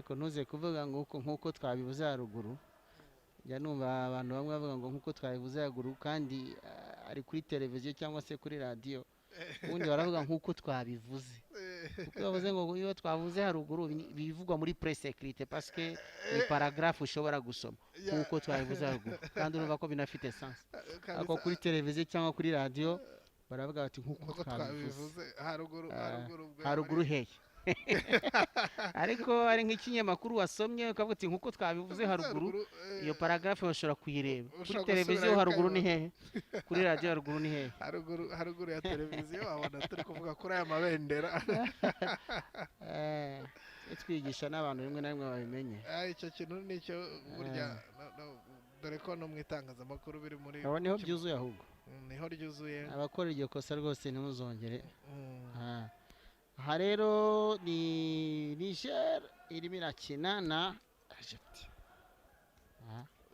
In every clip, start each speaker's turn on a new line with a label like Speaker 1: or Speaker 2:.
Speaker 1: ariko ntuze kuvuga ngo nkuko twabivuze haruguru njya numva abantu bamwe bavuga ngo nkuko twabivuze haruguru kandi ari kuri televiziyo cyangwa se kuri radiyo ubundi baravuga nkuko twabivuze kuko bavuze ngo iyo twavuze haruguru bivugwa muri press écrite parce que ni paragraphe ushobora gusoma nkuko twabivuze haruguru kandi urumva ko binafite sens ako kuri televiziyo cyangwa kuri radiyo baravuga bati nkuko twabivuze haruguru heye ariko ari nk'ikinyamakuru wasomye ukavuga ati nkuko twabivuze haruguru iyo paragraphe bashobora kuyireba kuri televiziyo haruguru ni hehe kuri radiyo haruguru ni hehe
Speaker 2: haruguru ya televiziyo abona turi kuvuga kuri aya mabendera
Speaker 1: twigisha n'abantu rimwe na rimwe babimenye
Speaker 2: icyo kintu nicyo burya dore ko no mu itangazamakuru biri muri
Speaker 1: aho niho byuzuye ahubwo
Speaker 2: niho ryuzuye
Speaker 1: abakora iryo kosa rwose ntimuzongere aha rero ni Niger irimo irakina na Egypt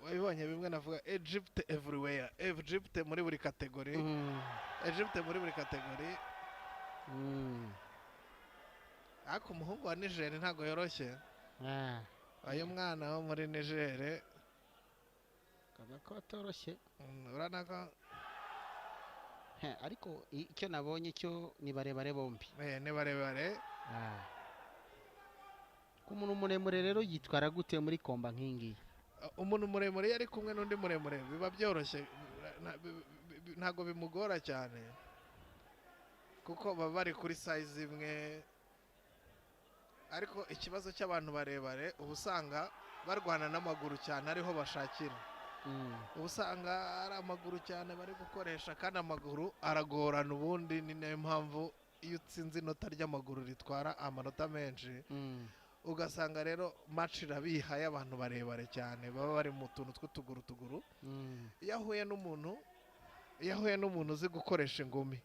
Speaker 2: wabibonye bimwe navuga Egypt everywhere Egypt muri buri kategori Egypt muri buri kategori ariko umuhungu wa Niger ntago yoroshye uyu mwana wo muri Niger
Speaker 1: kaga ko atoroshye
Speaker 2: urana ko
Speaker 1: ariko icyo nabonye cyo ni barebare bombi
Speaker 2: ni barebare
Speaker 1: ku muntu muremure rero yitwara gute muri komba nk'ingiyi
Speaker 2: umuntu muremure yari kumwe n'undi muremure biba byoroshye ntago bimugora cyane kuko baba bari kuri size imwe ariko ikibazo cy'abantu barebare uba usanga barwana n'amaguru cyane ariho bashakira uba usanga ari amaguru cyane bari gukoresha kandi amaguru aragorana ubundi ni nayo mpamvu iyo utsinze inota ry'amaguru ritwara amanota menshi ugasanga rero match irabihaye abantu barebare cyane baba bari mu tuntu tw'utuguru iyo ahuye n'umuntu uzi gukoresha ingumi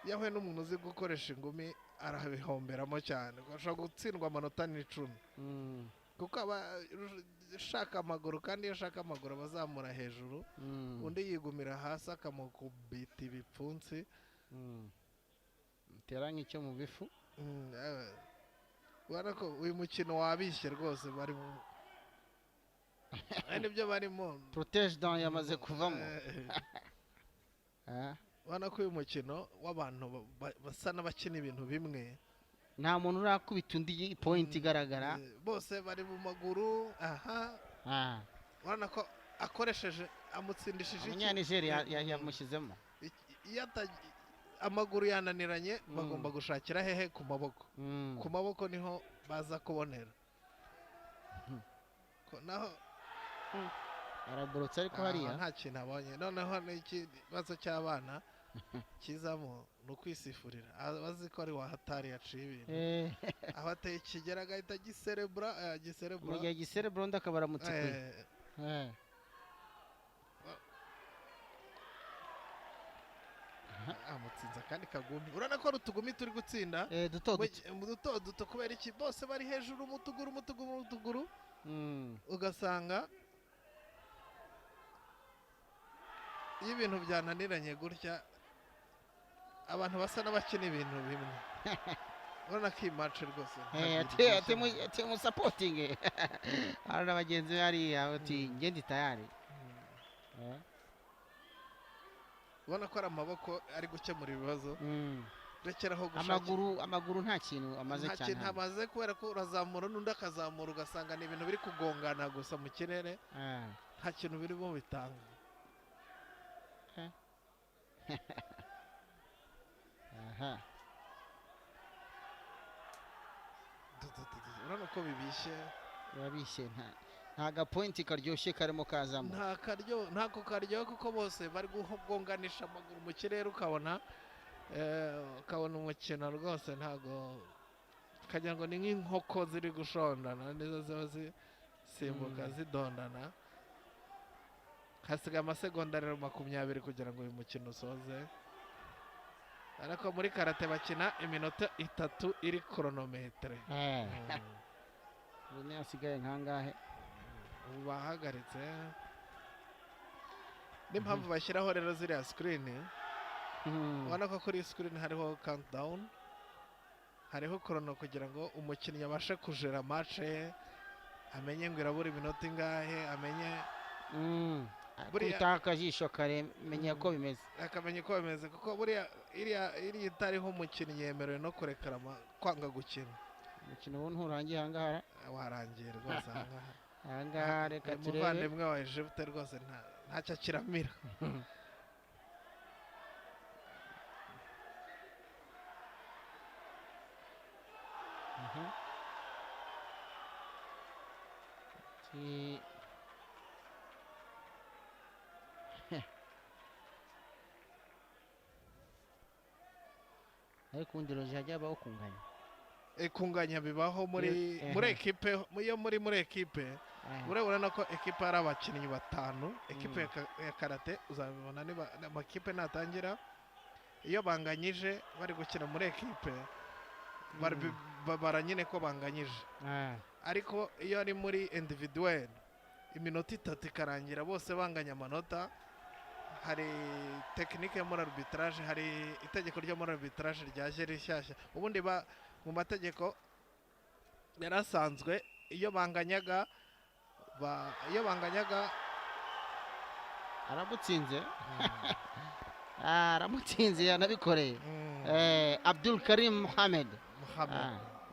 Speaker 2: iyo ahuye n'umuntu uzi gukoresha ingumi arabihomberamo cyane ashobora gutsindwa amanota n'icumi kuko aba ashaka amaguru kandi iyo ashaka amaguru abazamura hejuru undi yigumira hasi akamukubita ibipfunsi
Speaker 1: bitera nk'icyo mu bifu
Speaker 2: ubona ko uyu mukino wabishye rwose barimo nibyo barimo
Speaker 1: protege dan yamaze kuvamo
Speaker 2: ubona ko uyu mukino w'abantu basa n'abakina ibintu bimwe
Speaker 1: nta muntu urakubita undi point igaragara
Speaker 2: bose bari mu maguru urabona ko akoresheje amutsindishije
Speaker 1: Umunyanigeriya yamushyizemo
Speaker 2: amaguru yananiranye bagomba gushakira hehe ku maboko niho baza kubonera naho
Speaker 1: araborotse ariko hariya
Speaker 2: nta kintu abonye noneho n'ikibazo cy'abana kizamo ni ukwisifurira abazi ko ari wahatari yaciye ibintu aho ateye ikigera agahita giserebura
Speaker 1: mu gihe giserebura undi akaba aramutsikuye
Speaker 2: amutsinze akandi kagumi urabona ko ari utugumi turi gutsinda duto kubera iki bose bari hejuru mu tuguru ugasanga iyo ibintu byananiranye gutya abantu basa n'abakina ibintu bimwe urabona ko iyi match rwose
Speaker 1: musapotinge hari n'abagenzi be hariya bati ngende tayari
Speaker 2: ubona ko ari amaboko ari gukemura ibibazo rekeraho
Speaker 1: amaguru nta kintu amaze cyane
Speaker 2: nta kintu amaze kubera ko urazamura n'undi akazamura ugasanga ni ibintu biri kugongana gusa mu kirere nta kintu birimo bitanga urabona ko
Speaker 1: bibishye nta gapointi karyoshye karimo kazamo
Speaker 2: ntako karyoha kuko bose bari gugonganisha amaguru mu kirere ukabona umukino rwose ntago ukagira ngo ni nk'inkoko ziri gushondana nizo ziba zisimbuka zidondana hasigaye amasegonda rero 20 kugira ngo uyu mukino usoze ariko muri karate bakina iminota 3 iri kronometre
Speaker 1: ubu hasigaye nkangahe
Speaker 2: ubu bahagaritse n'impamvu bashyiraho rero ziriya screen ubona ko kuri screen hariho countdown hariho korono kugira ngo umukinnyi abashe kujera match amenye ngo irabura iminota ingahe amenye
Speaker 1: buriya akajisho kare menya ko bimeze
Speaker 2: akamenya uko bimeze kuko buriya iriya itariho umukinnyi yemerewe no kurekera kwanga gukina
Speaker 1: umukino wo nturangiye ahangaha
Speaker 2: warangiye rwose
Speaker 1: ahangaha reka turebe
Speaker 2: umuvandimwe wa Egypte rwose ntacyo akiramira
Speaker 1: ariko ubundi roje hajya habaho kunganya
Speaker 2: kunganya bibaho muri ekipe iyo muri ekipe urabona ko ekipe ari abakinnyi batanu ekipe ya karate uzabibona niba amakipe natangira iyo banganyije bari gukina muri ekipe babara nyine ko banganyije ariko iyo ari muri individuel iminota 3 ikarangira bose banganya amanota hari tekinike yo muri arbitrage hari itegeko ryo muri arbitrage ryaje rishyashya ubundi mu mategeko yarasanzwe iyo banganyaga
Speaker 1: aramutsinze yanabikoreye Abdul Karim Mohamed